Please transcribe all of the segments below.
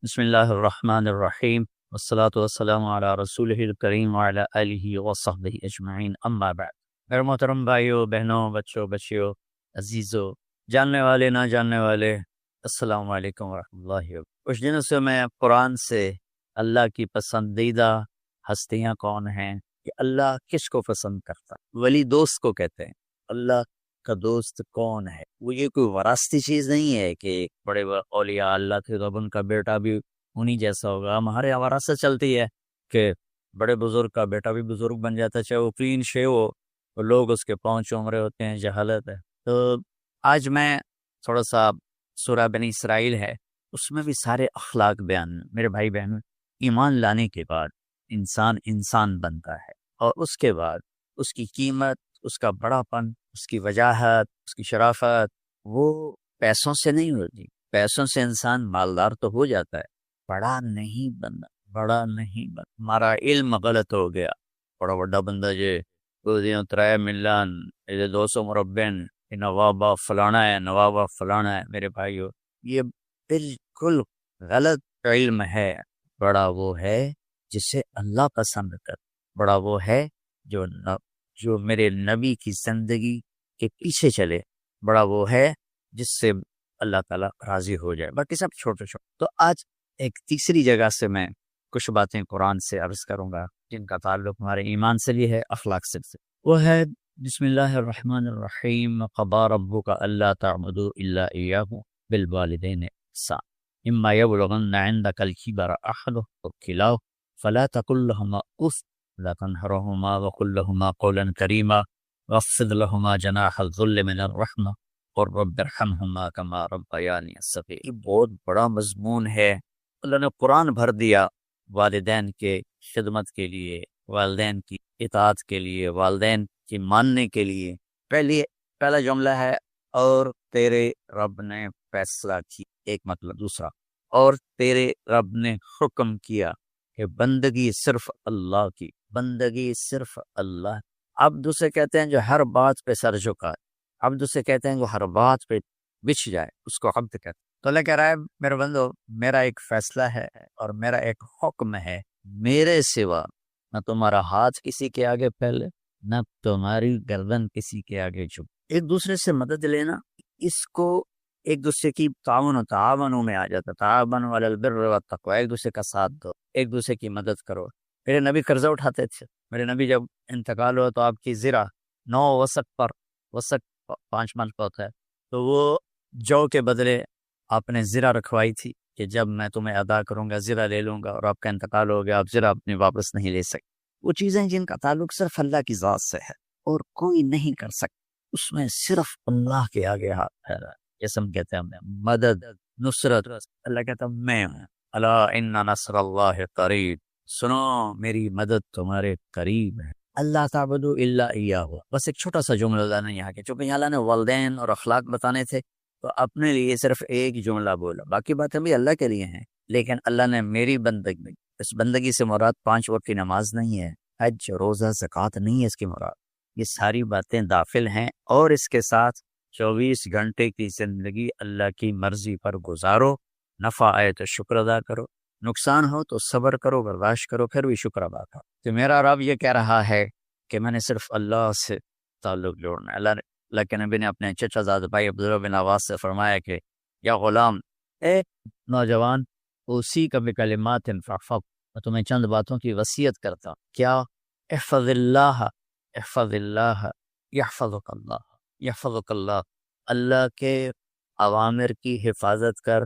بسم اللہ الرحمن الرحیم والصلاة والسلام علی رسولہ الکریم وعلی آلہ وصحبہ اجمعین، اما بعد۔ میرے محترم بھائیوں، بہنوں، بچوں، بچیوں، عزیزوں، جاننے والے، نہ جاننے والے، السلام علیکم ورحمۃ اللہ وبرکاتہ۔ کچھ دنوں سے میں قرآن سے اللہ کی پسندیدہ ہستیاں کون ہیں، کہ اللہ کس کو پسند کرتا ہے، ولی دوست کو کہتے ہیں۔ اللہ کا دوست کون ہے؟ وہ یہ کوئی وراثتی چیز نہیں ہے کہ بڑے اولیاء اللہ تھے تو اب ان کا بیٹا بھی انہی جیسا ہوگا۔ ہمارے یہاں وراثت چلتی ہے کہ بڑے بزرگ کا بیٹا بھی بزرگ بن جاتا ہے، چاہے وہ کلین شیو ہو، تو لوگ اس کے پاؤں چوم رہے ہوتے ہیں، جہالت ہے۔ تو آج میں تھوڑا سا سورہ بنی اسرائیل ہے، اس میں بھی سارے اخلاق بیان۔ میرے بھائی بہن، ایمان لانے کے بعد انسان بنتا ہے، اور اس کے بعد اس کی قیمت، اس کا بڑا پن، اس کی وجاہت، اس کی شرافت، وہ پیسوں سے نہیں ہوتی۔ پیسوں سے انسان مالدار تو ہو جاتا ہے، بڑا نہیں بننا، بڑا نہیں بننا۔ ہمارا علم غلط ہو گیا، بڑا بڑا بندہ جو ترائے ملان 200 مربع نوابا فلانا ہے، نوابا فلانا ہے۔ میرے بھائیو، یہ بالکل غلط علم ہے۔ بڑا وہ ہے جسے اللہ پسند کر، بڑا وہ ہے جو میرے نبی کی زندگی کے پیچھے چلے، بڑا وہ ہے جس سے اللہ تعالیٰ راضی ہو جائے، باقی سب چھوٹے چھوٹے۔ تو آج ایک تیسری جگہ سے میں کچھ باتیں قرآن سے عرض کروں گا جن کا تعلق ہمارے ایمان سے بھی ہے، اخلاق سے۔ وہ ہے بسم اللہ الرحمن الرحیم، قضى ربك الا تعبدوا الا اياه بالوالدين احسانا اما يبلغن عندك الكبر احدهما او كلاهما فلا تقل لهما اف ولا تنهرهما وقل لهما قولا كريما واخفض لهما جناح الذل من الرحمة اور رب ارحمهما كما ربياني صغيرا۔ یہ بہت بڑا مضمون ہے۔ اللہ نے قرآن بھر دیا والدین کے خدمت کے لیے، والدین کی اطاعت کے لیے، والدین کی ماننے کے لیے۔ پہلا جملہ ہے اور تیرے رب نے فیصلہ کی، ایک مطلب۔ دوسرا، اور تیرے رب نے حکم کیا کہ بندگی صرف اللہ کی، بندگی صرف اللہ۔ عبد اسے کہتے ہیں جو ہر بات پہ سر جھکائے، عبد اسے کہتے ہیں جو ہر بات پہ بچھ جائے، اس کو عبد کہتے ہیں۔ تو اللہ کہہ رہا ہے میرے بندو، میرا ایک فیصلہ ہے اور میرا ایک حکم ہے، میرے سوا نہ تمہارا ہاتھ کسی کے آگے پھیلے، نہ تمہاری گردن کسی کے آگے جھک۔ ایک دوسرے سے مدد لینا، اس کو ایک دوسرے کی تعاونوں میں آ جاتا، تعاونوا علی البر والتقوی، ایک دوسرے کا ساتھ دو، ایک دوسرے کی مدد کرو۔ میرے نبی قرضہ اٹھاتے تھے، میرے نبی جب انتقال ہوا تو آپ کی زرہ 9 وسق پر، وسق 5 من کا ہوتا ہے، تو وہ جو کے بدلے آپ نے زرہ رکھوائی تھی کہ جب میں تمہیں ادا کروں گا زرہ لے لوں گا، اور آپ کا انتقال ہو گیا، آپ زرہ اپنی واپس نہیں لے سکتے۔ وہ چیزیں جن کا تعلق صرف اللہ کی ذات سے ہے اور کوئی نہیں کر سکتا، اس میں صرف اللہ کے آگے ہاتھ پھیلا ہے۔ جیسے ہم کہتے ہیں مدد، نصرت، اللہ کہتا ہے میں ہوں، الا ان نصر اللہ قریب، سنو میری مدد تمہارے قریب ہے۔ اللہ تعبدوا الا ایاہ، بس ایک چھوٹا سا جملہ اللہ نے یہاں کے، چونکہ یہاں اللہ نے والدین اور اخلاق بتانے تھے تو اپنے لیے صرف ایک جملہ بولا، باقی باتیں بھی اللہ کے لیے ہیں، لیکن اللہ نے میری بندگی، اس بندگی سے مراد 5 وقت کی نماز نہیں ہے، حج، روزہ، زکوٰۃ نہیں ہے اس کی مراد، یہ ساری باتیں داخل ہیں۔ اور اس کے ساتھ 24 گھنٹے کی زندگی اللہ کی مرضی پر گزارو، نفع آئے تو شکر ادا کرو، نقصان ہو تو صبر کرو، برداشت کرو، پھر بھی شکر ادا کرو۔ تو میرا رب یہ کہہ رہا ہے کہ میں نے صرف اللہ سے تعلق جوڑنا ہے۔ اللہ کے نبی نے اپنے چچا زاد بھائی عبداللہ بن عباس سے فرمایا کہ یا غلام، اے نوجوان، اسی کا بکلمات فاحفظ، میں تمہیں چند باتوں کی وصیت کرتا ہوں۔ کیا؟ احفظ اللہ، احفظ اللہ یحفظک اللہ، یحفظک اللہ، اللہ کے اوامر کی حفاظت کر،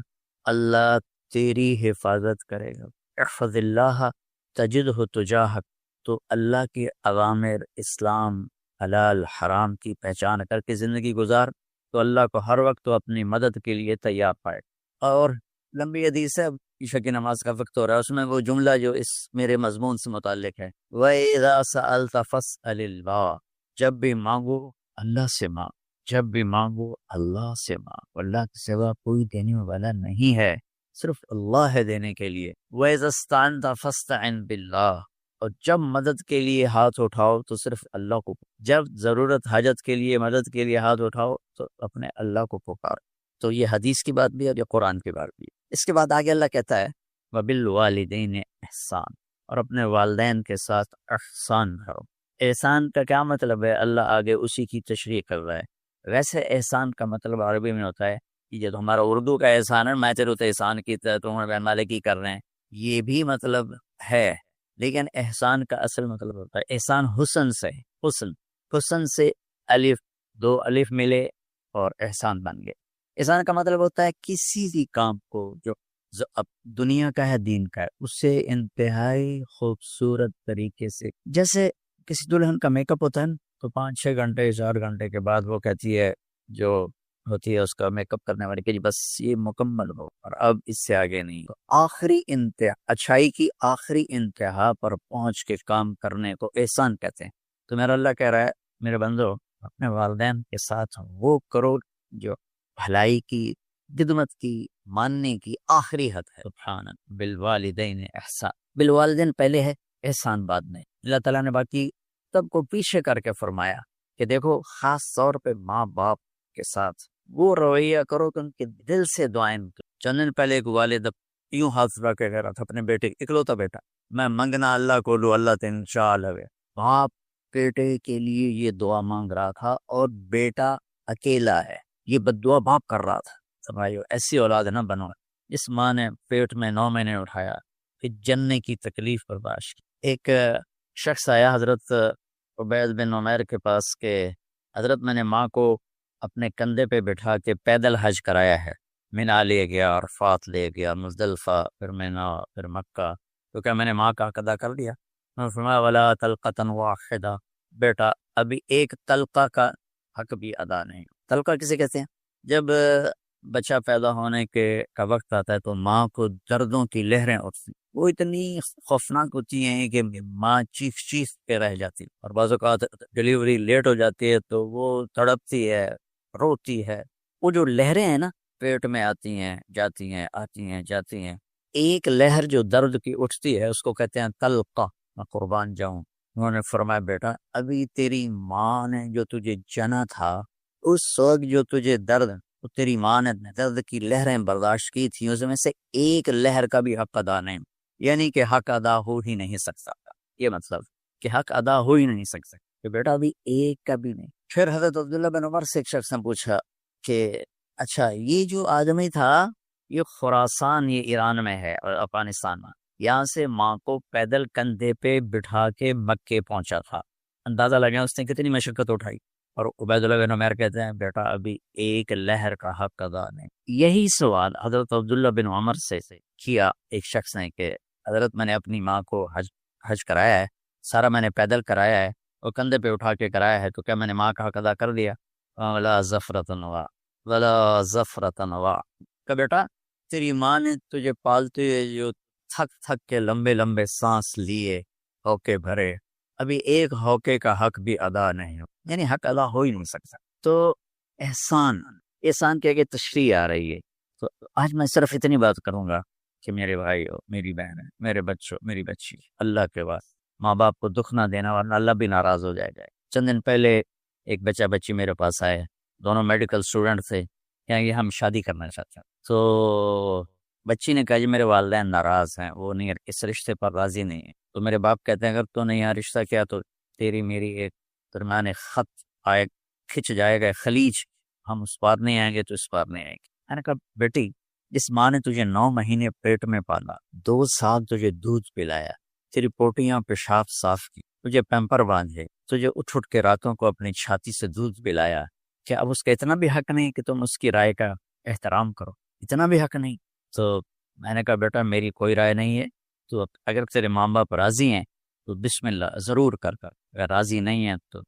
اللہ تیری حفاظت کرے گا۔ احفظ اللہ تجدہ تجاہک، تو اللہ کے اوامر، اسلام، حلال حرام کی پہچان کر کے زندگی گزار تو اللہ کو ہر وقت تو اپنی مدد کے لیے تیار پائے۔ اور لمبی حدیث ہے، عشاء کی نماز کا وقت ہو رہا ہے، اس میں وہ جملہ جو اس میرے مضمون سے متعلق ہے، وَإِذَا سَأَلْتَ فَاسْأَلِ اللَّهَ، جب بھی مانگو اللہ سے مانگ، جب بھی مانگو اللہ سے مانگ، اللہ کے سوا کوئی دینے والا نہیں ہے، صرف اللہ ہے دینے کے لیے۔ وَإِذَا اسْتَعَنْتَ فَاسْتَعِنْ بِاللَّهِ، اور جب مدد کے لیے ہاتھ اٹھاؤ تو صرف اللہ کو، جب ضرورت حاجت کے لیے، مدد کے لیے ہاتھ اٹھاؤ تو اپنے اللہ کو پکار۔ تو یہ حدیث کی بات بھی ہے اور یہ قرآن کی بات بھی ہے۔ اس کے بعد آگے اللہ کہتا ہے وبالوالدین احسان، اور اپنے والدین کے ساتھ احسان کرو۔ احسان کا کیا مطلب ہے؟ اللہ آگے اسی کی تشریح کر رہا ہے۔ ویسے احسان کا مطلب عربی میں ہوتا ہے کہ جو ہمارا اردو کا احسان ہے، میں تیرے تو احسان کی تمہارے مالکی کر رہے ہیں، یہ بھی مطلب ہے، لیکن احسان کا اصل مطلب ہوتا ہے احسان حسن سے، حسن سے الف، دو الف ملے اور احسان بن گئے۔ احسان کا مطلب ہوتا ہے کسی بھی کام کو جو اب دنیا کا ہے دین کا ہے، اسے انتہائی خوبصورت طریقے سے، جیسے کسی دلہن کا میک اپ ہوتا ہے نا، تو 5-6 گھنٹے 4 گھنٹے کے بعد وہ کہتی ہے جو ہوتی ہے اس کا میک اپ کرنے والی کہ جی بس یہ مکمل ہو اور اب اس سے آگے نہیں، تو آخری انتہا، اچھائی کی آخری انتہا پر پہنچ کے کام کرنے کو احسان کہتے ہیں۔ تو میرا اللہ کہہ رہا ہے میرے بندو اپنے والدین کے ساتھ وہ کرو جو بھلائی کی، خدمت کی، ماننے کی آخری حد ہے۔ سبحان اللہ، بالوالدین احسان، بالوالدین پہلے ہے، احسان بعد میں۔ اللہ تعالیٰ نے باقی سب کو پیچھے کر کے فرمایا کہ دیکھو خاص طور پہ ماں باپ کے ساتھ وہ رویہ کرو کہ ان کے دل سے دعائیں کرو۔ چند دن پہلے ایک والد یوں ہاتھ رکھ کے کہہ رہا تھا اپنے بیٹے، اکلوتا بیٹا، میں منگنا اللہ کو لوں، اللہ تو انشاءاللہ ہے۔ باپ بیٹے کے لیے یہ دعا مانگ رہا تھا اور بیٹا اکیلا ہے، یہ بد دعا باپ کر رہا تھا۔ سمجھو ایسی اولاد نہ بنو۔ اس ماں نے پیٹ میں 9 مہینے اٹھایا، پھر جننے کی تکلیف برداشت کی۔ ایک شخص آیا حضرت عبید بن عمیر کے پاس کہ حضرت میں نے ماں کو اپنے کندھے پہ بٹھا کے پیدل حج کرایا ہے، مینا لے گیا، عرفات لے گیا، مزدلفہ، پھر مینا، پھر مکہ، تو کیا میں نے ماں کا حق ادا کر دیا؟ انہوں نے فرمایا ولا تلقۃ واحدہ، بیٹا ابھی ایک تلقہ کا حق بھی ادا نہیں۔ تلقہ کسے کہتے ہیں؟ جب بچہ پیدا ہونے کا وقت آتا ہے تو ماں کو دردوں کی لہریں اٹھتی، وہ اتنی خوفناک ہوتی ہیں کہ ماں چیخ کے رہ جاتی، اور بعض اوقات ڈلیوری لیٹ ہو جاتی ہے تو وہ تڑپتی ہے، روتی ہے۔ وہ جو لہریں ہیں نا پیٹ میں آتی ہیں جاتی ہیں، آتی ہیں جاتی ہیں، ایک لہر جو درد کی اٹھتی ہے اس کو کہتے ہیں تلقہ۔ میں قربان جاؤں، انہوں نے فرمایا بیٹا ابھی تیری ماں نے جو تجھے جنا تھا، اس وقت جو تجھے درد، تو تیری ماں نے درد کی لہریں برداشت کی تھی، اس میں سے ایک لہر کا بھی حق ادا نہیں، یعنی کہ حق ادا ہو ہی نہیں سکتا۔ یہ مطلب کہ حق ادا ہو ہی نہیں سکتا کہ بیٹا ابھی ایک کا بھی نہیں۔ پھر حضرت عبداللہ بن عمر سے ایک شخص نے پوچھا کہ اچھا یہ جو آدمی تھا یہ خراسان، یہ ایران میں ہے اور افغانستان میں، یہاں سے ماں کو پیدل کندھے پہ بٹھا کے مکے پہنچا تھا، اندازہ لگا اس نے کتنی مشقت اٹھائی۔ اور عبید اللہ بن عمیر کہتے ہیں بیٹا ابھی ایک لہر کا حق ادا نہیں۔ یہی سوال حضرت عبداللہ بن عمر سے کیا ایک شخص نے کہ حضرت میں نے اپنی ماں کو حج کرایا ہے، سارا میں نے پیدل کرایا ہے اور کندھے پہ اٹھا کے کرایا ہے، تو کیا میں نے ماں کا حق ادا کر دیا؟ ولا ظفرتن وا، کہ بیٹا تیری ماں نے تجھے پالتے ہوئے جو تھک کے لمبے لمبے سانس لیے، ہوکے بھرے، ابھی ایک ہوکے کا حق بھی ادا نہیں ہو، یعنی حق ادا ہو ہی نہیں سکتا۔ تو احسان کی آگے تشریح آ رہی ہے۔ تو آج میں صرف اتنی بات کروں گا کہ میرے بھائیو، میری بہنیں، میرے بچوں، میری بچی، اللہ کے بعد ماں باپ کو دکھ نہ دینا ورنہ اللہ بھی ناراض ہو جائے گا۔ چند دن پہلے ایک بچہ بچی میرے پاس آئے، دونوں میڈیکل اسٹوڈنٹ تھے، یہ ہم شادی کرنا چاہتے ہیں۔ تو بچی نے کہا جی میرے والدین ناراض ہیں، وہ نہیں اس رشتے پر راضی نہیں ہیں۔ تو میرے باپ کہتے ہیں اگر تو نہیں یہاں رشتہ کیا تو تیری میری ایک درمیان خط آئے، کھچ جائے گا خلیج، ہم اس پار نہیں آئیں گے تو اس پار نہیں آئیں گے۔ میں نے کہا بیٹی جس ماں نے تجھے 9 مہینے پیٹ میں پالا، 2 سال تجھے دودھ پلایا، تیری پوٹیاں پیشاب صاف کی، تجھے پیمپر باندھے، تجھے اٹھ کے راتوں کو اپنی چھاتی سے دودھ پلایا، کیا اب اس کا اتنا بھی حق نہیں کہ تم اس کی رائے کا احترام کرو؟ اتنا بھی حق نہیں؟ تو میں نے کہا بیٹا میری کوئی رائے نہیں ہے، تو اگر تیرے ماں باپ راضی ہیں تو بسم اللہ ضرور کر، اگر راضی نہیں ہیں تو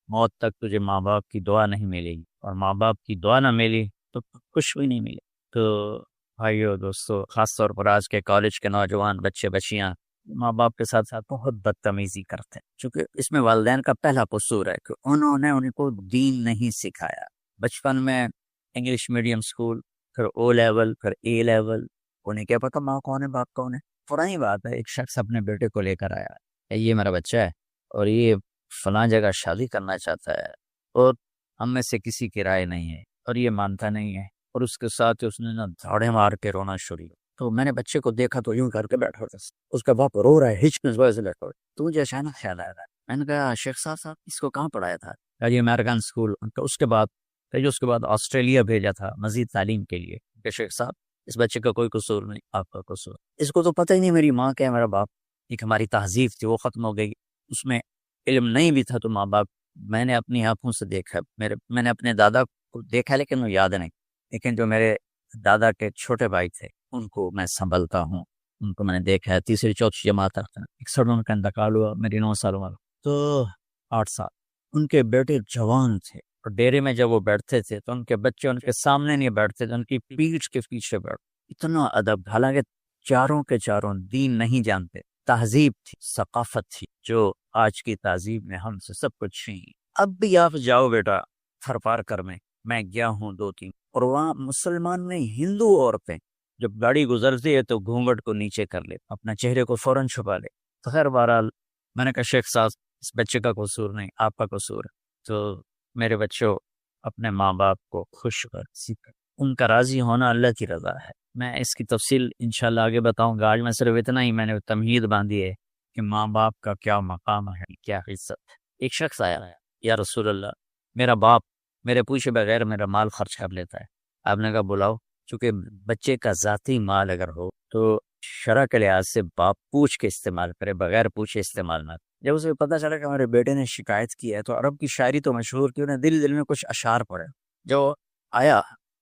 موت تک تجھے ماں باپ کی دعا نہیں ملے گی، اور ماں باپ کی دعا نہ ملی تو کچھ بھی نہیں ملے۔ تو بھائیو دوستو، خاص طور پر آج کے کالج کے نوجوان بچے بچیاں ماں باپ کے ساتھ بہت بدتمیزی کرتے ہیں، چونکہ اس میں والدین کا پہلا قصور ہے کہ انہوں نے ان کو دین نہیں سکھایا۔ بچپن میں انگلش میڈیم اسکول، پھر او لیول، پھر اے لیول، انہیں کیا پتا ماں کون ہے باپ کون ہے۔ پرانی بات ہے، ایک شخص اپنے بیٹے کو لے کر آیا کہ یہ میرا بچہ ہے اور یہ فلاں جگہ شادی کرنا چاہتا ہے، اور ہم میں سے کسی کی رائے نہیں ہے اور یہ مانتا نہیں ہے، اور اس کے ساتھ اس نے دھاڑے مار کے رونا شروع۔ تو میں نے بچے کو دیکھا تو یوں کر کے بیٹھا تھا، اس کا باپ رو رہا ہے، ہچ وجہ سے بیٹھا ہوا ہے۔ تو مجھے اچانک خیال آیا تھا، میں نے کہا شیخ صاحب اس کو کہاں پڑھایا تھا؟ کہا جی امریکن اسکول۔ اس کے بعد آسٹریلیا بھیجا تھا مزید تعلیم کے لیے کہ شیخ صاحب اس بچے کا کوئی قصور نہیں، آپ کا قصور۔ اس کو تو پتہ ہی نہیں میری ماں کیا ہے، میرا باپ۔ ایک ہماری تہذیب تھی وہ ختم ہو گئی، اس میں علم نہیں بھی تھا تو ماں باپ، میں نے اپنی آنکھوں سے دیکھا، میں نے اپنے دادا کو دیکھا لیکن وہ یاد نہیں، لیکن جو میرے دادا کے چھوٹے بھائی تھے ان کو میں سنبھلتا ہوں، ان کو میں نے دیکھا ہے، تیسری چوتھی جماعت تک تھا، 61 ان کا انتقال ہوا، میری 9 سال عمر، تو 8 سال۔ ان کے بیٹے جوان تھے اور ڈیرے میں جب وہ بیٹھتے تھے تو ان کے بچے ان کے سامنے نہیں بیٹھتے تھے، ان کی پیٹھ کے پیچھے بیٹھ، اتنا ادب، حالانکہ چاروں کے چاروں دین نہیں جانتے، تہذیب تھی، ثقافت تھی جو آج کی تہذیب میں ہم سے سب کچھ چھین۔ اب بھی آپ جاؤ بیٹا تھر پار کر میں گیا ہوں 2-3، اور وہاں مسلمان نہیں ہندو عورتیں جب گاڑی گزرتی ہے تو گھونگھٹ کو نیچے کر لے، اپنا چہرے کو فوراً چھپا لے۔ تو خیر بہرحال میں نے کہا شیخ صاحب اس بچے کا قصور نہیں، آپ کا قصور ہے۔ تو میرے بچوں اپنے ماں باپ کو خوش کر سیکھ، ان کا راضی ہونا اللہ کی رضا ہے۔ میں اس کی تفصیل انشاءاللہ آگے بتاؤں گا، آج میں صرف اتنا ہی میں نے تمہید باندھی ہے کہ ماں باپ کا کیا مقام ہے، کیا عزت ہے۔ ایک شخص آیا ہے، یا رسول اللہ میرا باپ میرے پوچھے بغیر میرا مال خرچ کر لیتا ہے۔ آپ نے کہا بلاؤ، چونکہ بچے کا ذاتی مال اگر ہو تو شرع کے لحاظ سے باپ پوچھ کے استعمال کرے، بغیر پوچھے استعمال نہ کرے۔ جب اسے پتہ چلا کہ ہمارے بیٹے نے شکایت کی ہے تو عرب کی شاعری تو مشہور تھی، انہیں دل دل میں کچھ اشعار پڑے۔ جو آیا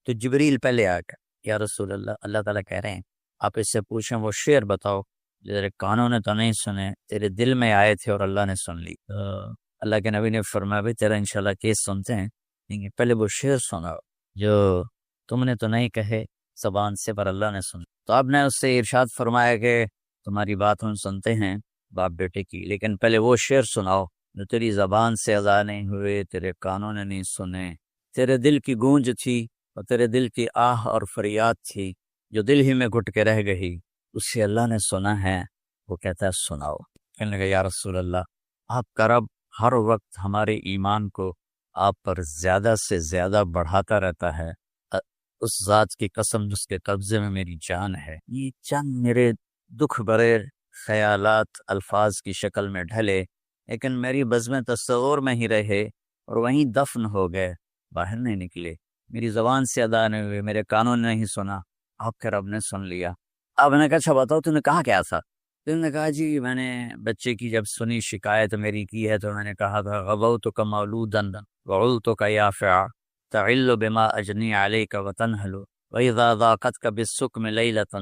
تو جبریل پہلے آ گیا، یا رسول اللہ اللہ تعالیٰ کہہ رہے ہیں آپ اس سے پوچھیں وہ شعر بتاؤ جو تیرے کانوں نے تو نہیں سنے، تیرے دل میں آئے تھے اور اللہ نے سن لی۔ اللہ کے نبی نے فرمایا بھی تیرا انشاءاللہ کیس سنتے ہیں، لیکن پہلے وہ شعر سناؤ جو تم نے تو نہیں کہے زبان سے پر اللہ نے سن۔ تو آپ نے اس سے ارشاد فرمایا کہ تمہاری بات ہم سنتے ہیں باپ بیٹے کی، لیکن پہلے وہ شعر سناؤ جو تیری زبان سے ادا نہیں ہوئے، تیرے کانوں نے نہیں سنے، تیرے دل کی گونج تھی اور تیرے دل کی آہ اور فریاد تھی جو دل ہی میں گھٹ کے رہ گئی، اس سے اللہ نے سنا ہے، وہ کہتا ہے سناؤ۔ کہنے لگا یا رسول اللہ آپ کا رب ہر وقت ہمارے ایمان کو آپ پر زیادہ سے زیادہ بڑھاتا رہتا ہے، اس ذات کی قسم جس کے قبضے میں میری جان ہے۔ یہ چند میرے دکھ بھرے خیالات الفاظ کی شکل میں ڈھلے، لیکن میری بزم تصور میں ہی رہے اور وہیں دفن ہو گئے، باہر نہیں نکلے، میری زبان سے ادا نہیں ہوئے، میرے کانوں نے نہیں سنا، آپ کے رب نے سن لیا۔ اب میں نے کہا اچھا بتاؤ تم نے کہا کیا تھا؟ تم نے کہا جی میں نے بچے کی جب سنی شکایت میری کی ہے تو میں نے کہا تھا غبوتک مولودا وعلتک یافعا تعل بما اجنی علیک وتنہل واذا ضاقتک بالسکم لیلۃ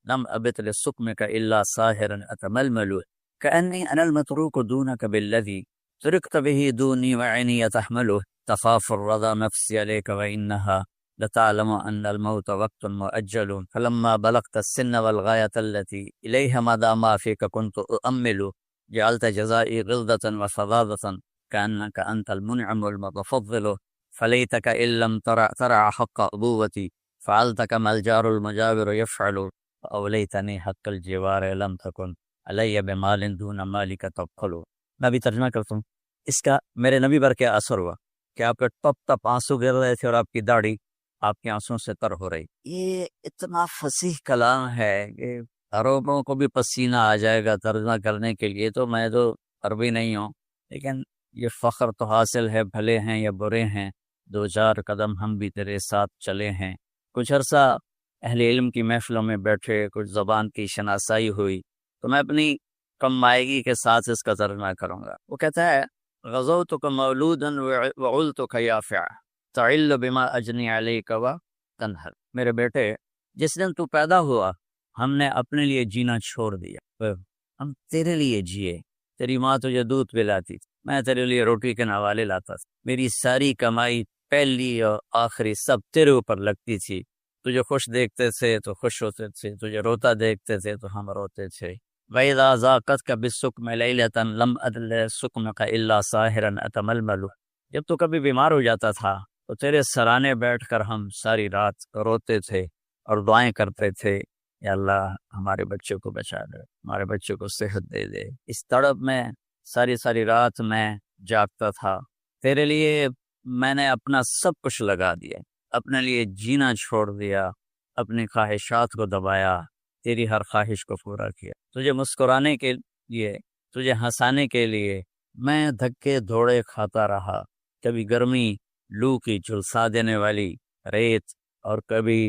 لم ابت لسکمک الا ساہرا اتململ کأنی انا المتروک دونک بالذی ترکت به دونی وعینی تحمله تخاف الرضا نفسی علیک وانہا لتعلم ان الموت وقت مؤجل فلما بلغت السن والغاية التي إليها مدى ما فيك كنت أؤمل جعلت جزائي غلظة وفظاظة كأنك أنت المنعم المتفضل فليتك إن لم ترع حق أبوتي فعلت كما الجار المجاور يفعل أوليتني حق الجوار لم تكن علي بمال دون مالك تبخل۔ میں بھی ترجمہ کرتا ہوں، اس کا میرے نبی پر کیا اثر ہوا کہ آپ کے ٹپ ٹپ آنسو گر رہے تھے اور آپ کی داڑھی آپ کی آنسوں سے تر ہو رہی۔ یہ اتنا فصیح کلام ہے کہ عربوں کو بھی پسینہ آ جائے گا ترجمہ کرنے کے لیے، تو میں تو عربی نہیں ہوں، لیکن یہ فخر تو حاصل ہے، بھلے ہیں یا برے ہیں 2-4 قدم ہم بھی تیرے ساتھ چلے ہیں۔ کچھ عرصہ اہل علم کی محفلوں میں بیٹھے، کچھ زبان کی شناسائی ہوئی، تو میں اپنی کم مائگی کے ساتھ اس کا ترجمہ کروں گا۔ وہ کہتا ہے غزوتک مولودا وعلتک یافعا تعل بما اجنی علیک وتنہل، میرے بیٹے جس دن تو پیدا ہوا ہم نے اپنے لیے جینا چھوڑ دیا، ہم تیرے لیے جیے، تیری ماں تجھے دودھ پلاتی تھی، میں تیرے لیے روٹی کے نوالے لاتا تھا، میری ساری کمائی پہلی اور آخری سب تیرے اوپر لگتی تھی، تجھے خوش دیکھتے تھے تو خوش ہوتے تھے، تجھے روتا دیکھتے تھے تو ہم روتے تھے۔ وَإِذَا ذَاقَتْكَ بِالسُّقْمِ لَيْلَةً لَمْ أَدْلِ سُقْمَكَ إِلَّا سَاهِرًا أَتَمَلْمَلُ، جب تو کبھی بیمار ہو جاتا تھا تو تیرے سرانے بیٹھ کر ہم ساری رات روتے تھے اور دعائیں کرتے تھے، یا اللہ ہمارے بچوں کو بچا دے، ہمارے بچوں کو صحت دے دے۔ اس تڑپ میں ساری رات میں جاگتا تھا، تیرے لیے میں نے اپنا سب کچھ لگا دیا، اپنے لیے جینا چھوڑ دیا، اپنی خواہشات کو دبایا، تیری ہر خواہش کو پورا کیا، تجھے مسکرانے کے لیے، تجھے ہنسانے کے لیے میں دھکے دھوڑے کھاتا رہا، کبھی گرمی لو کی جھلسا دینے والی ریت اور کبھی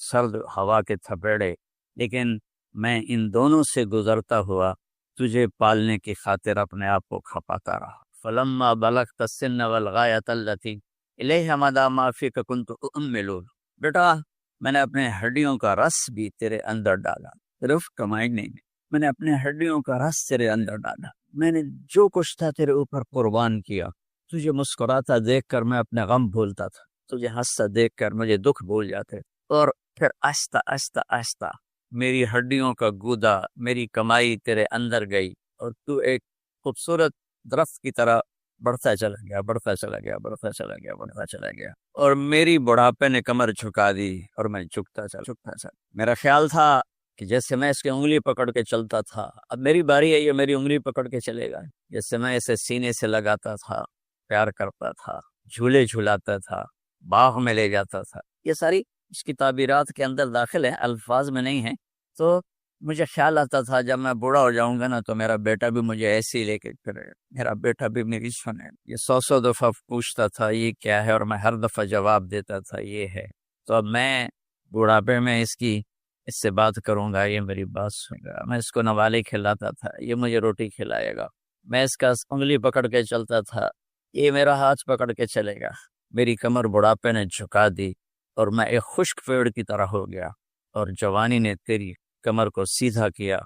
سرد ہوا کے تھپیڑے، لیکن میں ان دونوں سے گزرتا ہوا تجھے پالنے کی خاطر اپنے آپ کو کھپاتا رہا۔ فلما بلغت السن والغایۃ التی الیہ مدی ما فیک کنت اؤمل، بیٹا میں نے اپنے ہڈیوں کا رس بھی تیرے اندر ڈالا، صرف کمائی نہیں، میں نے اپنے ہڈیوں کا رس تیرے اندر ڈالا، میں نے جو کچھ تھا تیرے اوپر قربان کیا۔ تجھے مسکراتا دیکھ کر میں اپنے غم بھولتا تھا، تجھے ہنستا دیکھ کر مجھے دکھ بھول جاتے، اور پھر آہستہ آہستہ آہستہ میری ہڈیوں کا گودا، میری کمائی تیرے اندر گئی، اور تو ایک خوبصورت درخت کی طرح بڑھتا چلا گیا، بڑھتا چلا گیا، بڑھتا چلا گیا، بڑھتا چلا گیا، اور میری بڑھاپے نے کمر جھکا دی اور میں جھکتا چلا۔ میرا خیال تھا کہ جیسے میں اس کی انگلی پکڑ کے چلتا تھا، اب میری باری ہے، یہ میری انگلی پکڑ کے چلے گا، جیسے میں اسے سینے سے لگاتا تھا، پیار کرتا تھا، جھولے جھولاتا تھا، باغ میں لے جاتا تھا، یہ ساری اس کی تعبیرات کے اندر داخل ہے، الفاظ میں نہیں ہے۔ تو مجھے خیال آتا تھا جب میں بوڑھا ہو جاؤں گا نا تو میرا بیٹا بھی مجھے ایسے ہی لے کے کرے، میرا بیٹا بھی میری سنے، یہ 100 دفعہ پوچھتا تھا یہ کیا ہے، اور میں ہر دفعہ جواب دیتا تھا یہ ہے۔ تو اب میں بوڑھاپے میں اس سے بات کروں گا، یہ میری بات سنے گا، میں اس کو نوالے کھلاتا تھا، یہ مجھے روٹی کھلائے گا، میں اس کا انگلی پکڑ کے چلتا تھا، یہ میرا ہاتھ پکڑ کے چلے گا۔ میری کمر بڑھاپے نے جھکا دی اور میں ایک خشک پیڑ کی طرح ہو گیا، اور جوانی نے تیری کمر کو سیدھا کیا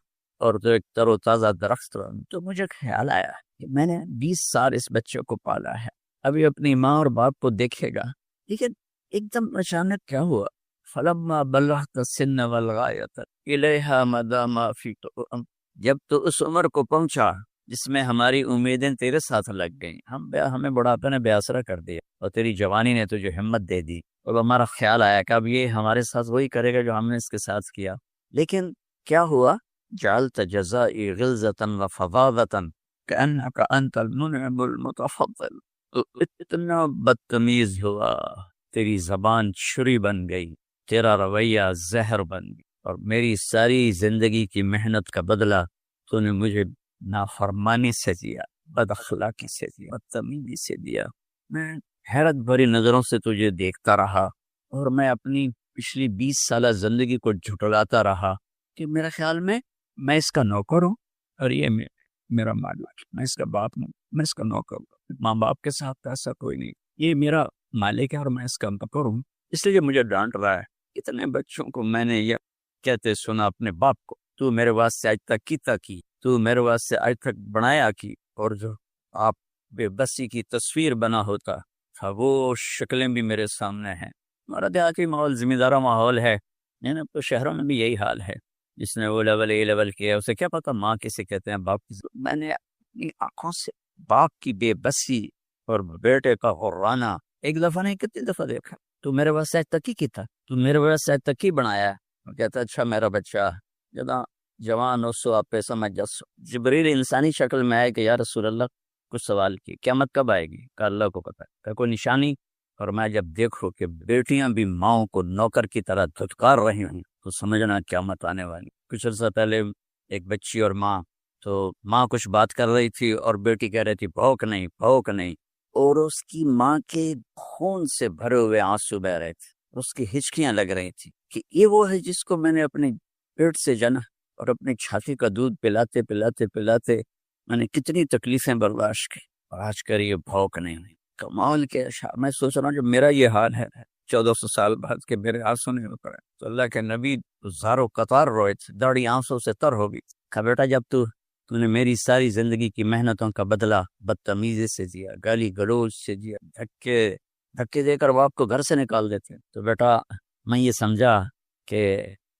اور تو ایک تر و تازہ درخت بن۔ تو مجھے خیال آیا کہ میں نے 20 سال اس بچے کو پالا ہے، ابھی اپنی ماں اور باپ کو دیکھے گا، لیکن ایک دم اچانک کیا ہوا، فلما بلغت السن والغایۃ الیہ مدی ما فیک، جب تو اس عمر کو پہنچا جس میں ہماری امیدیں تیرے ساتھ لگ گئیں، ہمیں بڑھاپے نے بے آسرا کر دیا، اور تیری جوانی نے تجھے ہمت دے دی، اور ہمارا خیال آیا کہ اب یہ ہمارے ساتھ وہی کرے گا جو ہم نے اس کے ساتھ کیا۔ لیکن کیا ہوا، جعلت جزائی غلظۃ وفظاظۃ کأنک انت المنعم المتفضل، اتنا بدتمیز ہوا، تیری زبان چھری بن گئی، تیرا رویہ زہر بن گئی، اور میری ساری زندگی کی محنت کا بدلہ تو نے مجھے نافرمانی سے دیا، بد اخلاقی سے دیا، بدتمیزی سے دیا۔ میں حیرت بھری نظروں سے تجھے دیکھتا رہا، اور میں اپنی پچھلی 20 سالہ زندگی کو جھٹلاتا رہا کہ میرے خیال میں اس کا نوکر ہوں، اور یہ میرا مالک، میں اس کا باپ ہوں، میں اس کا نوکر ہوں، ماں باپ کے ساتھ ایسا کوئی نہیں، یہ میرا مالک ہے اور میں اس کا نوکر ہوں، اس لیے مجھے ڈانٹ رہا ہے۔ اتنے بچوں کو میں نے یہ کہتے سنا اپنے باپ کو، تو میرے واسطے آج تک کی، تو میرے واسطے آج تک بنایا کی، اور جو آپ بے بسی کی تصویر بنا ہوتا تھا وہ شکلیں بھی میرے سامنے ہیں۔ ہمارا دیہاتی ماحول زمیں دارا ماحول ہے، اب تو شہروں میں بھی یہی حال ہے، جس نے وہ لیول اے لیول کیا اسے کیا پتا ماں کسے کہتے ہیں، باپ کسے۔ میں نے اپنی آنکھوں سے باپ کی بے بسی اور بیٹے کا غرانہ ایک دفعہ نہیں کتنی دفعہ دیکھا۔ تو میرے واسطے آج تک کی تھا، تو میرے واسطے آج تک بنایا ہے۔ وہ کہتا اچھا میرا بچہ جدا جوان ہو سو آپ پہ سمجھ جسو۔ جبریل انسانی شکل میں آئے کہ یا رسول اللہ کچھ سوال کی، قیامت کب آئے گی؟ کہ اللہ کو پتہ ہے، کہ کوئی نشانی؟ اور میں جب دیکھو کہ بیٹیاں بھی ماؤں کو نوکر کی طرح دھتکار رہی ہوں تو سمجھنا قیامت آنے والی۔ کچھ عرصہ پہلے ایک بچی اور ماں، تو ماں کچھ بات کر رہی تھی اور بیٹی کہہ رہی تھی بھوک نہیں بھوک نہیں، اور اس کی ماں کے خون سے بھرے ہوئے آنسو بہ رہے تھے، اس کی ہچکیاں لگ رہی تھی کہ یہ وہ ہے جس کو میں نے اپنے پیٹ سے جنا، اور اپنی چھاتی کا دودھ پلاتے پلاتے پلاتے میں نے کتنی تکلیفیں برداشت کی، اور آج کر یہ بھوک نہیں ہوئی۔ کمال کے میں سوچ رہا ہوں جب میرا یہ حال ہے 1400 سال بعد کے میرے آنسو نہیں رک رہے، تو اللہ کے نبی زارو قطار روئے تھے، داڑھی آنسوں سے تر ہوگی۔ کہا بیٹا جب تو نے میری ساری زندگی کی محنتوں کا بدلہ بدتمیزی سے دیا، گالی گلوچ سے دیا، دھکے دے کر باپ کو گھر سے نکال دیتے، تو بیٹا میں یہ سمجھا کہ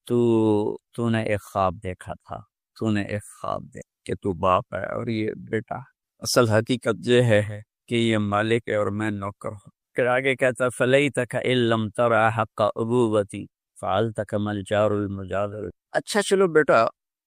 تو نے ایک خواب دیکھا تھا، تو نے ایک خواب دیکھا کہ تو باپ ہے اور یہ بیٹا۔ اصل حقیقت یہ ہے کہ یہ مالک ہے اور میں نوکر ہوں۔ پھر آگے کہتا فلیتک ان لم ترى حق ابوتی فعلتک ما الجار المجاور۔ اچھا چلو بیٹا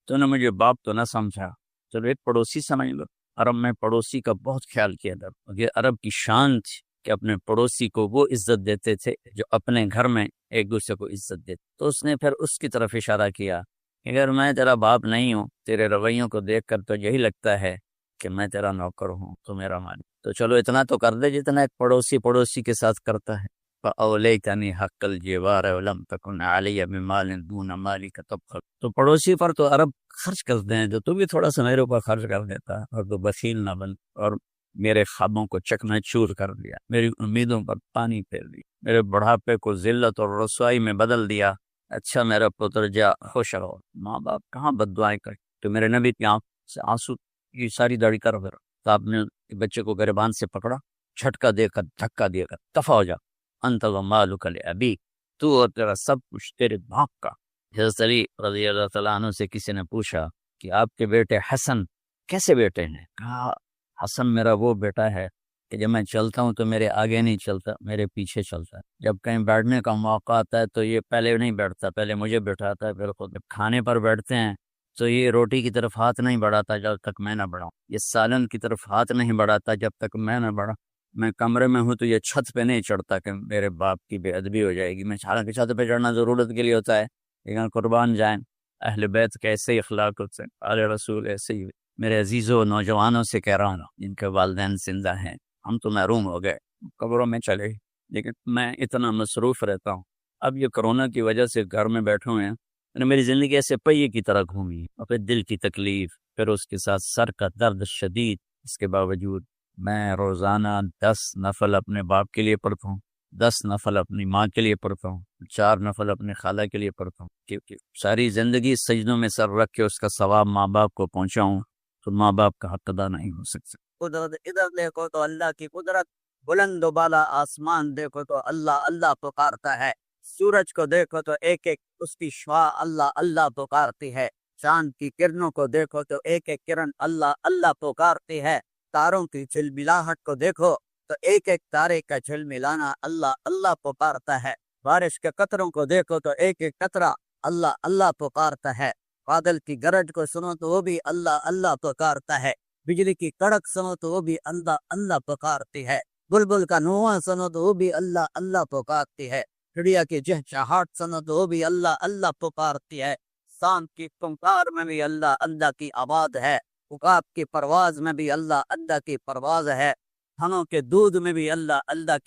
تو نے مجھے باپ تو نہ سمجھا، چلو ایک پڑوسی سمجھ لو۔ عرب میں پڑوسی کا بہت خیال کیا تھا، یہ عرب کی شان تھی کہ اپنے پڑوسی کو وہ عزت دیتے تھے جو اپنے گھر میں ایک دوسرے کو عزت دیتے. تو اس نے پھر اس کی طرف اشارہ کیا کہ اگر میں تیرا باپ نہیں ہوں، تیرے رویوں کو دیکھ کر تو یہی لگتا ہے کہ میں تیرا نوکر ہوں، تو میرا مالک. تو چلو اتنا تو کر دے جتنا ایک پڑوسی کے ساتھ کرتا ہے. فَأَوْلَيْتَنِي حَقَّ الْجِوَارِ وَلَمْ تَكُنْ عَلَيَّ بِمَالٍ دُونَ مَالِكَ تَبْخَلُ. تو پڑوسی پر تو عرب خرچ کرتے ہیں، تو بھی تھوڑا سا میرے اوپر خرچ کر دیتا، اور تو بخیل نہ بن، اور میرے خوابوں کو چکنا چور کر دیا، میری امیدوں پر پانی پھیر دیا، میرے بڑھاپے کو ذلت اور رسوائی میں بدل دیا. اچھا میرا پتر جا خوش رہو. ماں باپ کہاں بد دعائیں کرے. تو میرے نبی کی آنکھ سے آنسو کی ساری داڑھی کر پھر. تو آپ نے بچے کو گریبان سے پکڑا، جھٹکا دے کر دھکا دے کر دفع ہو جا. انت ومالک لابی، تو اور تیرا سب کچھ تیرے باپ کا. حضرت علی رضی اللہ تعالیٰ عنہ سے کسی نے پوچھا کہ آپ کے بیٹے حسن کیسے بیٹے ہیں؟ کہا حسن میرا وہ بیٹا ہے کہ جب میں چلتا ہوں تو میرے آگے نہیں چلتا، میرے پیچھے چلتا ہے. جب کہیں بیٹھنے کا موقع آتا ہے تو یہ پہلے نہیں بیٹھتا، پہلے مجھے بیٹھاتا ہے، پھر خود. جب کھانے پر بیٹھتے ہیں تو یہ روٹی کی طرف ہاتھ نہیں بڑھاتا جب تک میں نہ بڑھاؤں، یہ سالن کی طرف ہاتھ نہیں بڑھاتا جب تک میں نہ بڑھاؤں. میں کمرے میں ہوں تو یہ چھت پہ نہیں چڑھتا کہ میرے باپ کی بے ادبی ہو جائے گی. میں حالانکہ چھت پہ چڑھنا ضرورت کے لیے ہوتا ہے، لیکن قربان جائیں اہل بیت کے ایسے ہی اخلاق ہوتے ہیں، آل رسول ایسے ہی. میرے عزیزوں نوجوانوں سے کہہ رہا ہوں جن کے والدین زندہ ہیں، ہم تو محروم ہو گئے، قبروں میں چلے، لیکن میں اتنا مصروف رہتا ہوں. اب یہ کرونا کی وجہ سے گھر میں بیٹھے ہوئے ہیں، میری زندگی ایسے پہیے کی طرح گھومی، اور پھر دل کی تکلیف، پھر اس کے ساتھ سر کا درد شدید. اس کے باوجود میں روزانہ 10 نفل اپنے باپ کے لیے پڑھتا ہوں، 10 نفل اپنی ماں کے لیے پڑھتا ہوں، 4 نفل اپنے خالہ کے لیے پڑھتا ہوں، کیونکہ ساری زندگی سجدوں میں سر رکھ کے اس کا ثواب ماں باپ کو پہنچاؤں تو ماں باپ کا حق ادا نہیں ہو سکتا. قدرت ادھر دیکھو تو اللہ کی قدرت، بلند و بالا آسمان دیکھو تو اللہ اللہ پکارتا ہے. سورج کو دیکھو تو ایک ایک اس کی شعاع اللہ اللہ پکارتی ہے. چاند کی کرنوں کو دیکھو تو ایک ایک کرن اللہ اللہ پکارتی ہے. تاروں کی جھلملاہٹ کو دیکھو تو ایک ایک تارے کا جھلملانا اللہ اللہ پکارتا ہے. بارش کے قطروں کو دیکھو تو ایک ایک قطرہ اللہ اللہ پکارتا ہے. بادل کی گرج کو سنو تو وہ بھی اللہ اللہ پکارتا ہے. بجلی کی کڑک سنو تو وہ بھی اللہ اللہ پکارتی ہے. بلبل کا نواں سنو تو وہ بھی اللہ اللہ پکارتی ہے. چڑیا کی چہچہاہٹ سنو تو وہ بھی اللہ اللہ پکارتی ہے. سانپ کی پنکار میں بھی اللہ اللہ کی آواز ہے. عقاب کی پرواز میں بھی اللہ اللہ کی پرواز ہے. ہنوں کے دودھ میں بھی اللہ اللہ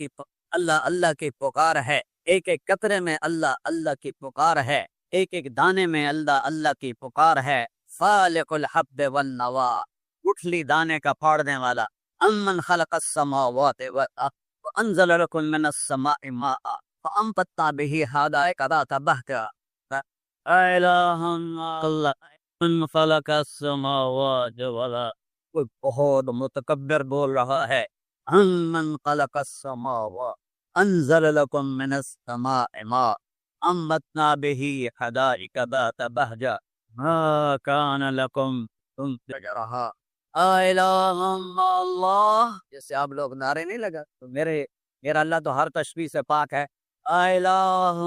کی پکار ہے. ایک ایک قطرے میں اللہ اللہ کی پکار ہے. ایک ایک دانے میں اللہ اللہ کی پکار ہے. خالق الحب والنوا، گٹھلی دانے کا پھاڑنے والا. امن خلق السماوات والارض وانزل لكم من السماء ماء فانبتنا به حدائق ذات بهجة. الہ اللہ من خلق السماوات والارض. کوئی بہت متکبر بول رہا ہے. امن خلق السماوات انزل لكم من السماء ماء انبتنا به حدائق ذات بهجة ما كان لكم تم رہا. الہ اللہ، جیسے آپ لوگ نعرے نہیں لگا تو میرا اللہ تو ہر تشبیہ سے پاک ہے. الہ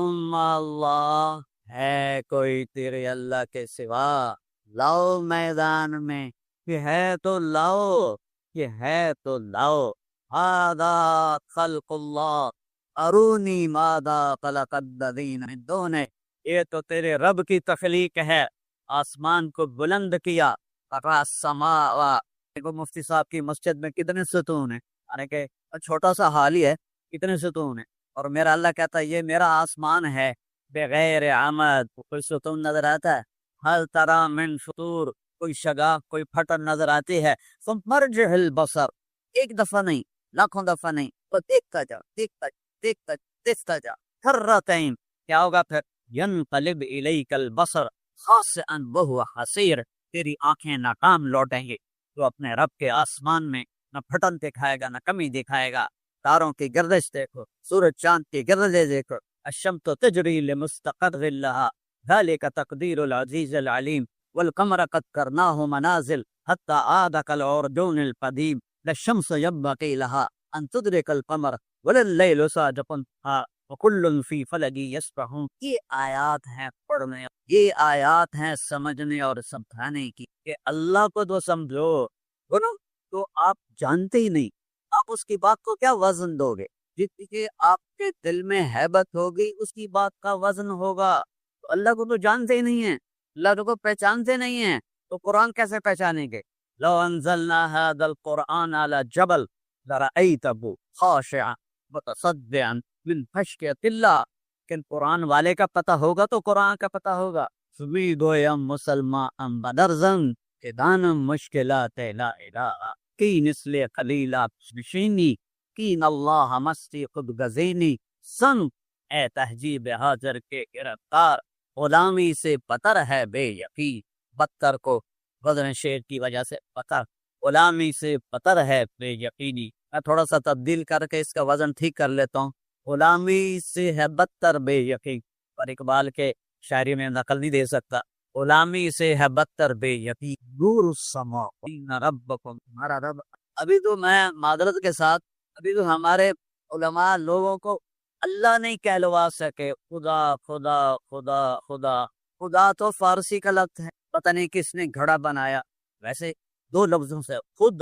اللہ، ہے کوئی تیرے اللہ کے سوا؟ لاؤ میدان میں، یہ ہے تو لاؤ، یہ ہے تو لاؤ. ھذا خلق اللہ ارونی ماذا خلق الذین من دونہ. یہ تو تیرے رب کی تخلیق ہے. آسمان کو بلند کیا. دیکھو مفتی صاحب کی مسجد میں کتنے ستون ہیں، یعنی کہ چھوٹا سا حال ہی ہے، کتنے ستون ہیں. اور میرا اللہ کہتا ہے یہ میرا آسمان ہے بغیر عمد. کوئی ستون نظر آتا ہے؟ ہل ترى من فطور، کوئی شگاف کوئی پھٹن نظر آتی ہے؟ فمرجع البصر، ایک دفعہ نہیں، لاکھوں دفعہ نہیں، تو دیکھتا جا دیکھتا دیکھتا دیکھتا جا. کرتین، کیا ہوگا پھر؟ ینقلب الیک البصر خاسئا وهو حسیر. تیری آنکھیں ناکام لوٹیں گی. تو اپنے رب کے آسمان میں نہ پھٹن دکھائے گا نہ کمی دکھائے گا. تاروں کی گردش دیکھو، سورج چاند کی گردش دیکھو. الشمس تجری لمستقر لها ذلك تقدیر العزیز العلیم. والقمر قدرناه منازل حتى عاد كالعرجون القدیم. للشمس ينبغي لها ان تدرك القمر ولا الليل سابقها وكل في فلك يسبحون. یہ آیات ہیں پڑھنے، یہ آیات ہیں سمجھنے اور سمجھانے کی کہ اللہ کو تو سمجھو، بولو تو آپ جانتے ہی نہیں، آپ آپ اس کی بات کو کیا وزن دو گے؟ جتنی کہ آپ کے دل میں ہیبت ہوگی اس کی بات کا وزن ہوگا۔ تو اللہ کو تو جانتے ہی نہیں ہیں، اللہ کو پہچانتے نہیں ہیں، تو قرآن کیسے پہچانیں گے؟ لو انزلنا هذا القرآن على جبل لرأيته خاشعا متصدعا من خشیۃ اللہ۔ لیکن قرآن والے کا پتہ ہوگا تو قرآن کا پتہ ہوگا۔ سوی گویم مسلمان بدرزن کہ دانم مشکلات لا الہ کی نسل خلیلہ نشینی کین اللہ مستی خود گزینی سن اے تہذیب حاضر کے گرفتار غلامی سے بتر ہے بے یقین۔ بتر کو وزن شعر کی وجہ سے بتر، غلامی سے بتر ہے بے یقینی۔ میں تھوڑا سا تبدیل کر کے اس کا وزن ٹھیک کر لیتا ہوں، غلامی سے ہے بدتر بے یقین، پر اقبال کے شاعری میں نقل نہیں دے سکتا۔ غلامی سے ہے بدتر بے یقین، نور السما ان ربکم، ہمارا رب۔ ابھی تو میں معذرت کے ساتھ ابھی تو ہمارے علماء لوگوں کو اللہ نہیں کہلوا سکے، خدا خدا خدا خدا۔ خدا تو فارسی کا لفظ ہے، پتہ نہیں کس نے گھڑا بنایا۔ ویسے دو لفظوں سے خود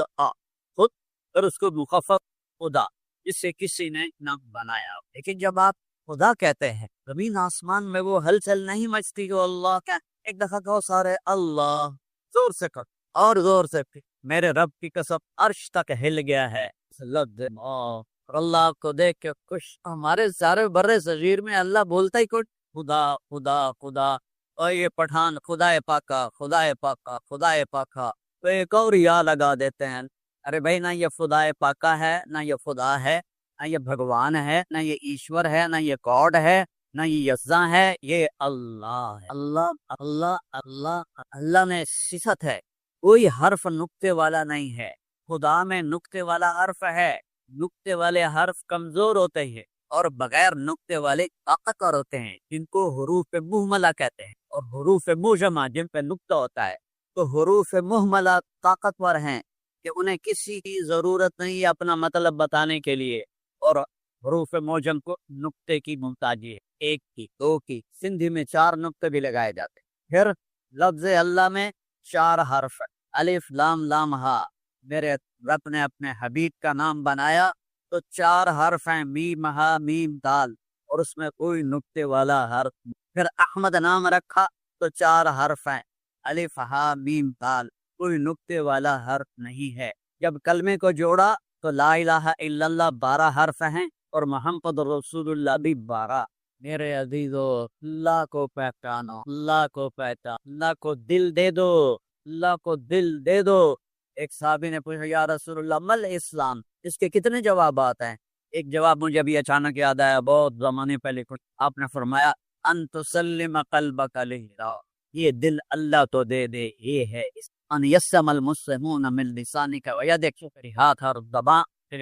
خود اور اس کو مخفف خدا، جس سے کسی نے نام بنایا۔ لیکن جب آپ خدا کہتے ہیں زمین آسمان میں وہ ہلچل نہیں مچتی جو اللہ کا۔ ایک دفعہ کہو سارے اللہ، زور سے کر اور زور سے پھر میرے رب کی قسم عرش تک ہل گیا ہے اور اللہ کو دیکھ کے خوش۔ ہمارے سارے برے صغیر میں اللہ بولتا ہی کچھ خدا خدا خدا، اور یہ پٹھان خدا پاکا خدا پاکا خدا پاکا، تو ایک اور یا لگا دیتے ہیں۔ ارے بھائی، نہ یہ خدا پاکا ہے، نہ یہ خدا ہے، نہ یہ بھگوان ہے، نہ یہ ایشور ہے، نہ یہ گاڈ ہے، نہ یہ یزاں ہے، یہ اللہ ہے۔ اللہ اللہ اللہ اللہ میں صفت ہے، کوئی حرف نقطے والا نہیں ہے۔ خدا میں نقطے والا حرف ہے، نقطے والے حرف کمزور ہوتے ہیں اور بغیر نقطے والے طاقتور ہوتے ہیں، جن کو حروف مہملہ کہتے ہیں، اور حروف معجمہ جن پہ نقطہ ہوتا ہے۔ تو حروف مہملہ طاقتور ہیں کہ انہیں کسی کی ضرورت نہیں ہے اپنا مطلب بتانے کے لیے، اور حروف معجم کو نقطے کی محتاجی ہے، ایک کی، دو کی، سندھی میں 4 نقطے بھی لگائے جاتے ہیں۔ پھر لفظ اللہ میں 4 حرف، الف لام لام ہا۔ میرے رب نے اپنے حبیب کا نام بنایا تو 4 حرف ہیں، میم ہا میم دال، اور اس میں کوئی نقطے والا حرف۔ پھر احمد نام رکھا تو 4 حرف ہیں، الف ہا میم دال، کوئی نقطے والا حرف نہیں ہے۔ جب کلمے کو جوڑا تو لا الہ الا اللہ 12 حرف ہیں، اور محمد رسول اللہ بھی 12۔ میرے عزیزو، اللہ کو پہچانو، اللہ کو پہچانو، اللہ کو دل دے دو، اللہ کو دل دے دو۔ ایک صحابی نے پوچھا یا رسول اللہ مل اسلام، اس کے کتنے جوابات ہیں؟ ایک جواب مجھے ابھی اچانک یاد آیا، بہت زمانے پہلے کچھ آپ نے فرمایا ان تسلم قلبک للہ، یہ دل اللہ تو دے دے، یہ ہے ان یسم المسلمون من لسانک ویدک، تیرے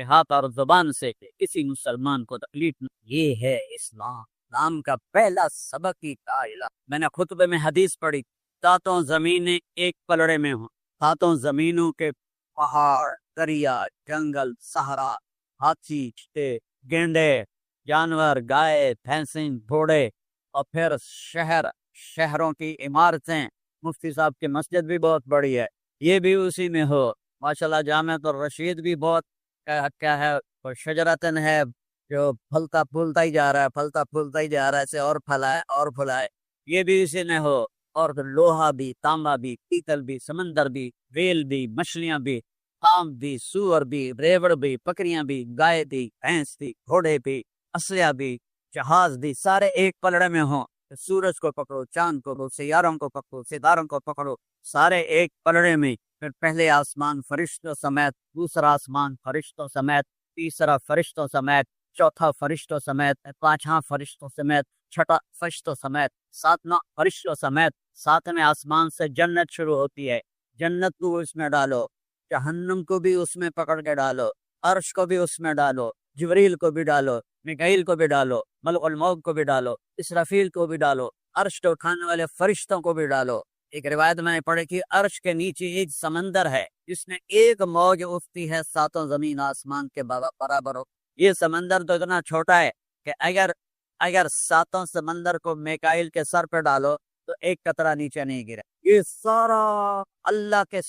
ہاتھ اور زبان سے کسی مسلمان کو تکلیف نہ، یہ ہے اسلام۔ اسلام کا پہلا سبق ہی لا الہ۔ میں نے خطبے میں حدیث پڑھی، 7 زمینیں ایک پلڑے میں ہوں، 7 زمینوں کے پہاڑ، دریا، جنگل، صحرا، ہاتھی، چیتے، گینڈے، جانور، گائے، بھینسیں، گھوڑے، اور پھر شہروں کی عمارتیں۔ مفتی صاحب کی مسجد بھی بہت بڑی ہے، یہ بھی اسی میں ہو۔ ماشاءاللہ جامعۃ الرشید بھی بہت کیا ہے، شجرتن ہے جو پھلتا پھولتا ہی جا رہا ہے، پھلتا پھولتا ہی جا رہا ہے، اسے اور پھلائے اور پھلائے، یہ بھی اسی میں ہو۔ اور لوہا بھی، تانبا بھی، پیتل بھی، سمندر بھی، ویل بھی، مچھلیاں بھی، ہام بھی، سور بھی، ریوڑ بھی، بکریاں بھی، گائے بھی، بھینس بھی، گھوڑے بھی، اسلحہ بھی، جہاز بھی، سارے ایک پلڑے میں ہوں۔ سورج کو پکڑو، چاند کو پکڑو، سیاروں کو پکڑو، ستاروں کو پکڑو، سارے ایک پلڑے میں۔ پھر پہلے آسمان فرشتوں سمیت، دوسرا آسمان فرشتوں سمیت، تیسرا فرشتوں سمیت، چوتھا فرشتوں سمیت، 5واں فرشتوں سمیت، 6واں فرشتوں سمیت، 7واں فرشتوں سمیت۔ 7ویں آسمان سے جنت شروع ہوتی ہے، جنت کو اس میں ڈالو، جہنم کو بھی اس میں پکڑ کے ڈالو، عرش کو بھی اس میں ڈالو، جبریل کو بھی ڈالو، میکائیل کو بھی ڈالو، ملک الموت کو بھی ڈالو، اسرافیل کو بھی ڈالو، عرش کو اٹھانے والے فرشتوں کو بھی ڈالو۔ ایک روایت میں نے پڑھی کہ عرش کے نیچے ایک سمندر ہے جس میں ایک موج اٹھتی ہے 7 زمین آسمان کے برابر ہو۔ یہ سمندر تو اتنا چھوٹا ہے کہ اگر 7 سمندر کو میکائیل کے سر پہ ڈالو تو ایک قطرہ نیچے نہیں گرے۔ یہ سارا اللہ کے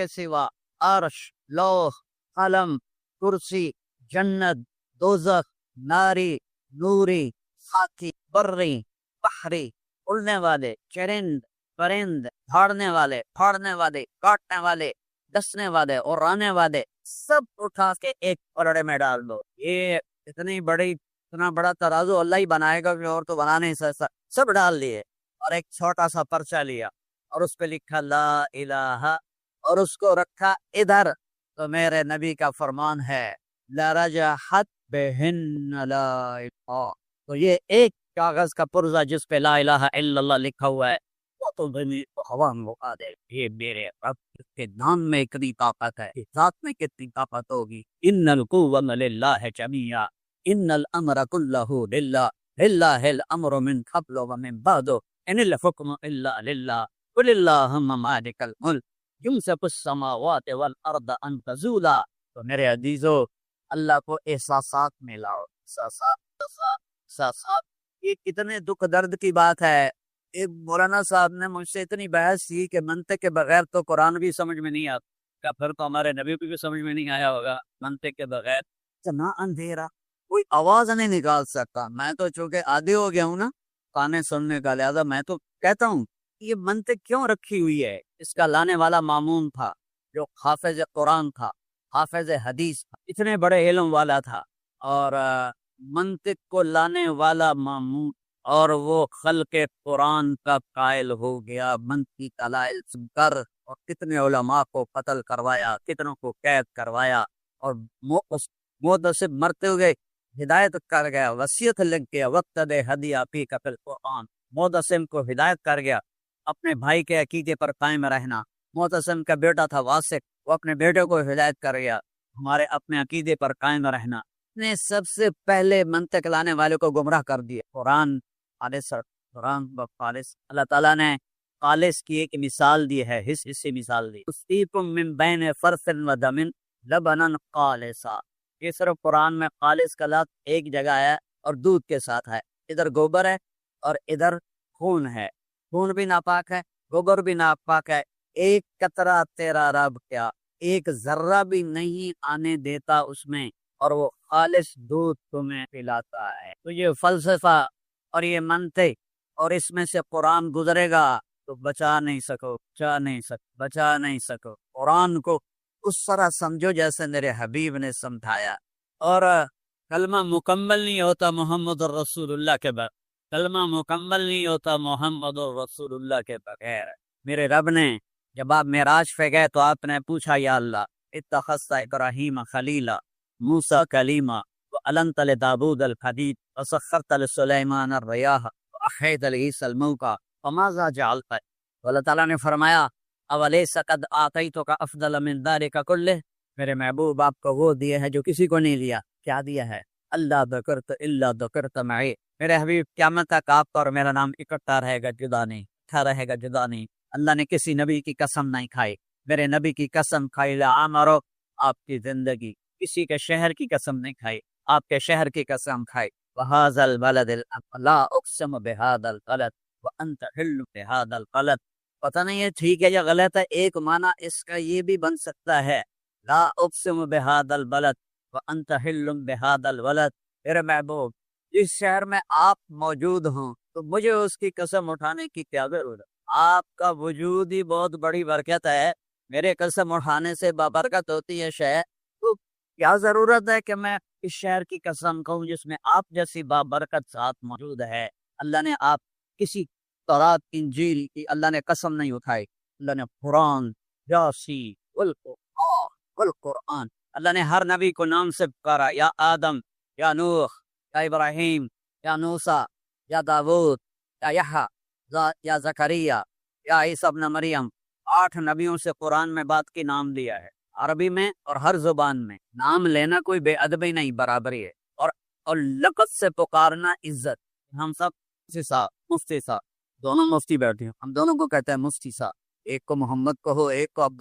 سوا عرش، لوح، قلم، کرسی، جنت، دوزخ، ناری، نوری، خاکی، بری، بحری، اڑنے والے، چرند، پرند، جھاڑنے والے، پھاڑنے والے، کاٹنے والے، ڈسنے والے، اڑانے والے، سب اٹھا کے ایک پلڑے میں ڈال دو۔ یہ اتنا بڑا ترازو اللہ ہی بنائے گا کہ اور تو بنا نہیں سکتا۔ سب ڈال لیے اور ایک چھوٹا سا پرچہ لیا اور اس پہ لکھا لا الہ، اور اس کو رکھا ادھر۔ تو میرے نبی کا فرمان ہے لرجحت بہن لا الہ، تو یہ ایک کاغذ کا پرزہ جس پہ لا الہ الا اللہ لکھا ہوا ہے وہ تو ہوا میں اڑا دے گا۔ یہ میرے رب کے نام میں اتنی طاقت ہے، ذات میں کتنی طاقت ہوگی۔ ان القوۃ للہ جمیعا ان الامر کلہ للہ للہ الامر من قبل ومن بعد ان الحکم الا للہ قل اللہم مالک الملک یمسک السماوات والارض ان تزولا۔ تو میرے عزیزو، اللہ کو احساسات میں لاؤ، احساسات۔ یہ کتنے دکھ درد کی بات ہے۔ ایک مولانا صاحب نے مجھ سے اتنی بحث کی کہ منطق کے بغیر تو قرآن بھی سمجھ میں نہیں آتا، کیا پھر تو ہمارے نبی کو بھی سمجھ میں نہیں آیا ہوگا منطق کے بغیر؟ اتنا اندھیرا، کوئی آواز نہیں نکال سکتا۔ میں تو چونکہ عادی ہو گیا ہوں نا گانے سننے کا، لہذا میں تو کہتا ہوں یہ منطق کیوں رکھی ہوئی ہے۔ اس کا لانے والا مامون تھا جو حافظ قرآن تھا، حافظ حدیث تھا، اتنے بڑے علم والا تھا، اور منطق کو لانے والا مامون، اور وہ خلق قرآن کا قائل ہو گیا منطقی دلائل سن کر، اور کتنے علماء کو قتل کروایا، کتنوں کو قید کروایا، اور محتسب مرتے ہوئے ہدایت کر گیا، وصیت لکھ گیا وقت دے ہدیہ پی کا قرآن۔ محتسب کو ہدایت کر گیا اپنے بھائی کے عقیدے پر قائم رہنا۔ محتسب کا بیٹا تھا واسق، وہ اپنے بیٹے کو ہدایت کر گیا ہمارے اپنے عقیدے پر قائم رہنا۔ نے سب سے پہلے منطق لانے والے کو گمراہ کر دیا۔ قرآن خالص، اللہ تعالیٰ نے خالص کی ایک مثال دی ہے، حصے مثال دی، اسقیکم من بین فرث و دم لبنا خالصا۔ یہ صرف قرآن میں خالص کا لفظ ایک جگہ ہے اور دودھ کے ساتھ ہے، ادھر گوبر ہے اور ادھر خون ہے، خون بھی ناپاک ہے، گوبر بھی ناپاک ہے۔ ایک قطرہ تیرا رب کیا، ایک ذرہ بھی نہیں آنے دیتا اس میں، اور وہ خالص دودھ تمہیں پلاتا ہے۔ تو یہ فلسفہ اور یہ منطق اور اس میں سے قرآن گزرے گا تو بچا نہیں سکو۔ قرآن کو اس طرح سمجھو جیسے میرے حبیب نے سمجھایا۔ اور کلمہ مکمل نہیں ہوتا محمد الرسول اللہ کے بغیر، کلمہ مکمل نہیں ہوتا محمد الرسول اللہ کے بغیر۔ میرے رب نے جب آپ معراج پہ گئے تو آپ نے پوچھا یا اللہ اتخذت ابراہیم خلیلا موسیٰ کلیما وعلنت لداود الحدید وسخرت لسلیمان الریاح واحییت لعیسی الموتى فماذا جعلت؟ اللہ تعالیٰ نے فرمایا اولیس قد آتیتک افضل من ذلک کلہ، میرے محبوب آپ کو وہ دیا ہے جو کسی کو نہیں دیا۔ کیا دیا ہے؟ اللہ ذکرت الا ذکرت معی، میرے حبیب قیامت تک آپ کا اور میرا نام اکٹھا رہے گا، جدا نہیں، اکٹھا رہے گا، جدا نہیں۔ اللہ نے کسی نبی کی قسم نہیں کھائی، میرے نبی کی قسم کھائی لعمرک، آپ کی زندگی، کسی کے شہر کی قسم نہیں کھائی، آپ کے شہر کی قسم کھائی۔ وَهَذَا الْبَلَدِ لَا أُقْسِمُ بِهَذَا الْبَلَدِ وَأَنْتَ حِلٌّ بِهَذَا الْبَلَدِ۔ پتہ نہیں یہ ٹھیک ہے یا غلط ہے، ایک معنی اس کا یہ بھی بن سکتا ہے لا اقسم بهذا البلد وانت حل بهذا البلد، میرے محبوب جس شہر میں آپ موجود ہوں تو مجھے اس کی قسم اٹھانے کی کیا ضرورت؟ آپ کا وجود ہی بہت بڑی برکت ہے، میرے قسم اٹھانے سے بابرکت ہوتی ہے شہر، تو کیا ضرورت ہے کہ میں اس شہر کی قسم کہوں جس میں آپ جیسی بابرکت ساتھ موجود ہے؟ اللہ نے آپ کسی تورات انجیل کی اللہ نے قسم نہیں اٹھائی، اللہ نے قرآن، یاسین والقرآن، اللہ نے ہر نبی کو نام سے پکارا، یا آدم، یا نوح، یا ابراہیم، یا موسیٰ، یا داود، یا یحییٰ، یا زکریا، یا عیسیٰ ابن مریم۔ 8 نبیوں سے قرآن میں بات کی نام لیا ہے، عربی میں اور ہر زبان میں۔ نام لینا کوئی بے ادبی نہیں، برابری ہے، اور لقب سے پکارنا عزت۔ ہم سب مفتی صاحب دونوں مفتی بیٹھے ہیں، ہم دونوں کو کہتے ہیں مفتی صاحب، ایک کو محمد کہو، ایک کو